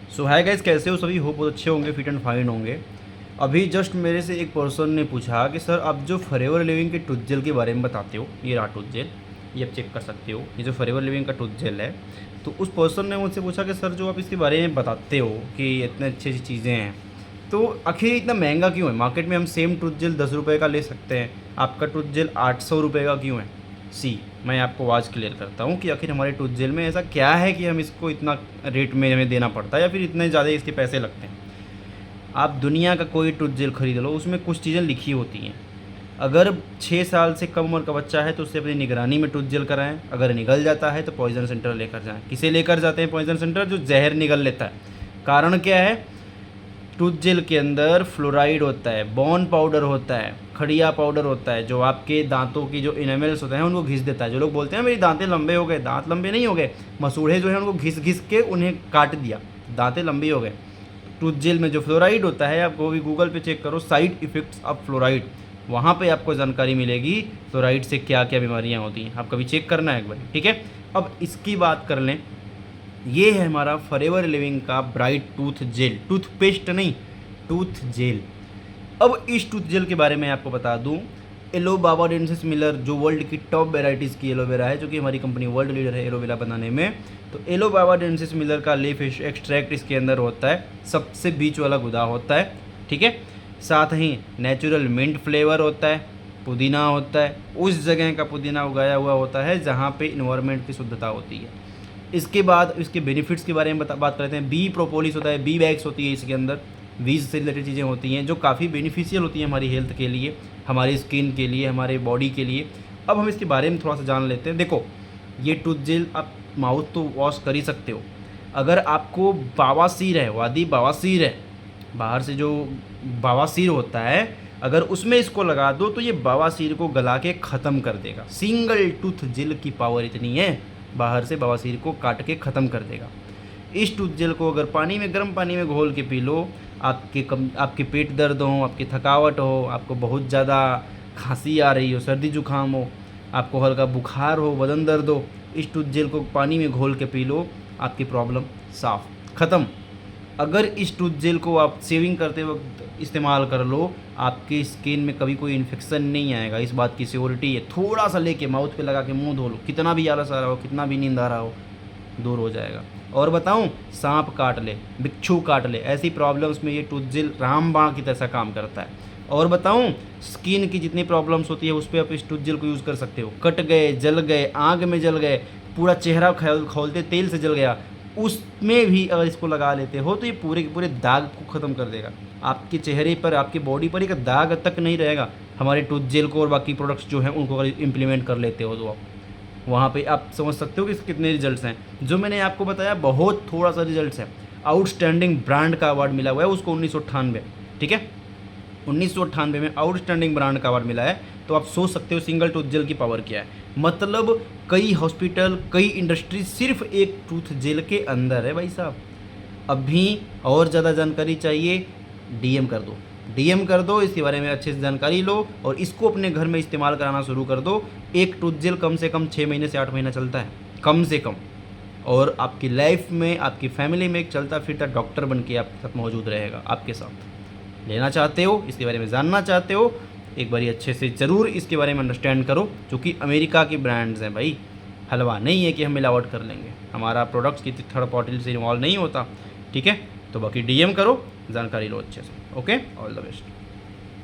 सो hi guys, कैसे हो सभी? होप बहुत अच्छे होंगे, फिट एंड फाइन होंगे। अभी जस्ट मेरे से एक पर्सन ने पूछा कि सर आप जो फॉरएवर लिविंग के टूथ जेल के बारे में बताते हो, ये रहा टूथ जेल, ये आप चेक कर सकते हो, ये जो फॉरएवर लिविंग का टूथ जेल है। तो उस पर्सन ने मुझसे पूछा कि सर जो आप इसके बारे में बताते हो कि इतने अच्छी अच्छी चीज़ें हैं, तो आखिर इतना महंगा क्यों है? मार्केट में हम सेम टूथ जेल 10 रुपये का ले सकते हैं, आपका टूथ जेल 800 रुपये का क्यों है? सी, मैं आपको आज क्लियर करता हूँ कि आखिर हमारे टूथ जेल में ऐसा क्या है कि हम इसको इतना रेट में हमें देना पड़ता है या फिर इतने ज़्यादा इसके पैसे लगते हैं। आप दुनिया का कोई टूथ जेल खरीद लो, उसमें कुछ चीज़ें लिखी होती हैं। अगर 6 साल से कम उम्र का बच्चा है तो उससे अपनी निगरानी में टूथ जेल कराएं। अगर निगल जाता है तो पॉइजन सेंटर लेकर जाएं। किसे लेकर जाते हैं पॉइजन सेंटर? जो जहर निगल लेता है। कारण क्या है? टूथ जेल के अंदर फ्लोराइड होता है, बोन पाउडर होता है, खड़िया पाउडर होता है, जो आपके दांतों की जो इनेमल्स होते हैं उनको घिस देता है। जो लोग बोलते हैं मेरी दांतें लंबे हो गए, दांत लंबे नहीं हो गए, मसूड़े जो हैं उनको घिस घिस के उन्हें काट दिया, दांतें लंबी हो गए। टूथ जेल में जो फ्लोराइड होता है, आप वो भी गूगल पे चेक करो, साइड इफ़ेक्ट्स ऑफ फ्लोराइड, वहाँ पे आपको जानकारी मिलेगी फ्लोराइड से क्या क्या बीमारियाँ होती हैं। आप कभी चेक करना है एक बार, ठीक है। अब इसकी बात कर लें, ये है हमारा फॉरएवर लिविंग का ब्राइट टूथ जेल, टूथपेस्ट नहीं, टूथ जेल। अब इस टूथ जेल के बारे में आपको बता दूं, एलो बाबाडेंसिस मिलर जो वर्ल्ड की टॉप वेराइटीज़ की एलोवेरा है, जो कि हमारी कंपनी वर्ल्ड लीडर है एलोवेरा बनाने में, तो एलो बाबाडेंसिस मिलर का लीफ एक्सट्रैक्ट इसके अंदर होता है, सबसे बीच वाला गुदा होता है, ठीक है। साथ ही नेचुरल मिंट फ्लेवर होता है, पुदीना होता है, उस जगह का पुदीना उगाया हुआ होता है जहाँ पे इन्वायरमेंट की शुद्धता होती है। इसके बाद इसके बेनिफिट्स के बारे में बात करते हैं। बी प्रोपोलिस होता है, बी बैग्स होती है इसके अंदर, बीज से रिलेटेड चीज़ें होती हैं जो काफ़ी बेनिफिशियल होती हैं हमारी हेल्थ के लिए, हमारी स्किन के लिए, हमारे बॉडी के लिए। अब हम इसके बारे में थोड़ा सा जान लेते हैं। देखो, ये टूथ जेल आप माउथ तो वॉश कर ही सकते हो। अगर आपको बवासीर है, वादी बवासीर है, बाहर से जो बवासीर होता है, अगर उसमें इसको लगा दो तो ये बवासीर को गला के ख़त्म कर देगा। सिंगल टूथ जेल की पावर इतनी है, बाहर से बवासीर को काट के ख़त्म कर देगा। इस टूथ जेल को अगर पानी में, गर्म पानी में घोल के पी लो, आपके पेट दर्द हो, आपकी थकावट हो, आपको बहुत ज़्यादा खांसी आ रही हो, सर्दी जुकाम हो, आपको हल्का बुखार हो, बदन दर्द हो, इस टूथ जेल को पानी में घोल के पी लो, आपकी प्रॉब्लम साफ ख़त्म। अगर इस टूथ जेल को आप शेविंग करते वक्त इस्तेमाल कर लो, आपकी स्किन में कभी कोई इन्फेक्शन नहीं आएगा, इस बात की श्योरिटी है। थोड़ा सा लेके माउथ पे लगा के मुंह धो लो, कितना भी आलस आ रहा हो, कितना भी नींद आ रहा हो, दूर हो जाएगा। और बताऊं, सांप काट ले, बिच्छू काट ले, ऐसी प्रॉब्लम्स में ये टूथ जेल रामबाण की तरह काम करता है। और बताऊं, स्किन की जितनी प्रॉब्लम्स होती है उस पर आप इस टूथ जेल को यूज़ कर सकते हो। कट गए, जल गए, आग में जल गए, पूरा चेहरा खोलते तेल से जल गया, उसमें भी अगर इसको लगा लेते हो तो ये पूरे के पूरे दाग को ख़त्म कर देगा। आपके चेहरे पर, आपकी बॉडी पर एक दाग तक नहीं रहेगा, हमारे टूथ जेल को और बाकी प्रोडक्ट्स जो हैं उनको अगर इम्प्लीमेंट कर लेते हो तो आप वहाँ पे आप समझ सकते हो कि इसके कितने रिजल्ट्स हैं। जो मैंने आपको बताया बहुत थोड़ा सा रिजल्ट्स है। आउटस्टैंडिंग ब्रांड का अवार्ड मिला हुआ है उसको 1998, ठीक है, 1998 में आउटस्टैंडिंग ब्रांड का अवार्ड मिला है। तो आप सोच सकते हो सिंगल टूथ जेल की पावर क्या है। मतलब कई हॉस्पिटल, कई इंडस्ट्री सिर्फ एक टूथ जेल के अंदर है भाई साहब। अभी और ज़्यादा जानकारी चाहिए, डीएम कर दो, डीएम कर दो, इसके बारे में अच्छे से जानकारी लो और इसको अपने घर में इस्तेमाल कराना शुरू कर दो। एक टूथ जेल कम से कम 6 महीने से 8 महीना चलता है, कम से कम। और आपकी लाइफ में, आपकी फैमिली में एक चलता फिरता डॉक्टर बन के आपके साथ मौजूद रहेगा, आपके साथ। लेना चाहते हो, इसके बारे में जानना चाहते हो, एक बारी अच्छे से ज़रूर इसके बारे में अंडरस्टैंड करो, क्योंकि अमेरिका की ब्रांड्स हैं भाई, हलवा नहीं है कि हम मिलावट कर लेंगे। हमारा प्रोडक्ट्स की थर्ड पार्टी से इन्वॉल्व नहीं होता, ठीक है। तो बाकी डीएम करो, जानकारी लो अच्छे से। Okay, all the best.